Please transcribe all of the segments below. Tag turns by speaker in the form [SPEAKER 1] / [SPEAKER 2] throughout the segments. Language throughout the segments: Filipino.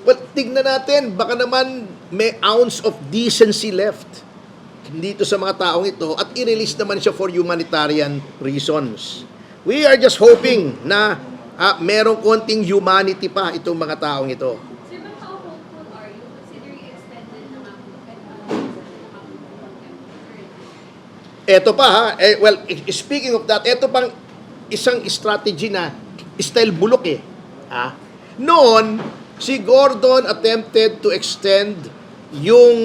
[SPEAKER 1] Well, tignan natin, baka naman may ounce of decency left dito sa mga taong ito at i-release naman siya for humanitarian reasons. We are just hoping na merong konting humanity pa itong mga taong ito.
[SPEAKER 2] Sir, but how hopeful are you considering extended na
[SPEAKER 1] Eto pa ha, well, speaking of that, eto pang isang strategy na style bulok eh. Noon, si Gordon attempted to extend yung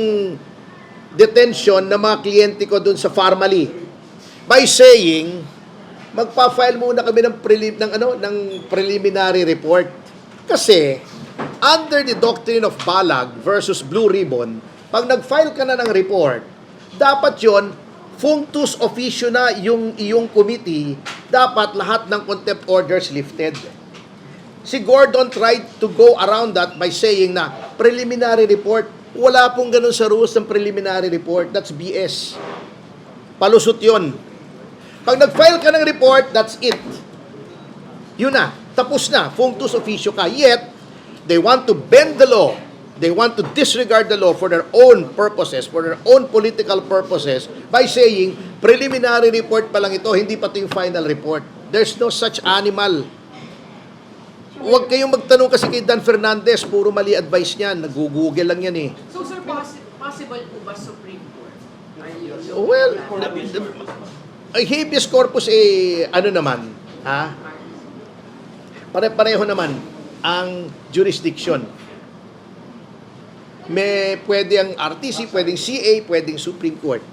[SPEAKER 1] detention ng mga kliyente ko dun sa Farmally by saying, magpa-file muna kami ng preliminary report. Kasi, under the doctrine of Balag versus Blue Ribbon, pag nag-file ka na ng report, dapat yon functus officio na yung iyong committee, dapat lahat ng contempt orders lifted. Si Gordon tried to go around that by saying na preliminary report, wala pong ganun sa rules ng preliminary report. That's BS. Palusot yun. Pag nag-file ka ng report, that's it. Yun na. Tapos na. Functus officio ka. Yet, they want to bend the law. They want to disregard the law for their own purposes, for their own political purposes, by saying, preliminary report pa lang ito, hindi pa ito yung final report. There's no such animal. Huwag kayong magtanong kasi kay Dan Fernandez, puro mali advice niyan. Nag-google lang yan eh.
[SPEAKER 3] So, sir, possible po ba Supreme Court?
[SPEAKER 1] Well, habeas corpus ano naman, pare-pareho naman ang jurisdiction. May pwede ang RTC, pwedeng CA, pwedeng Supreme Court.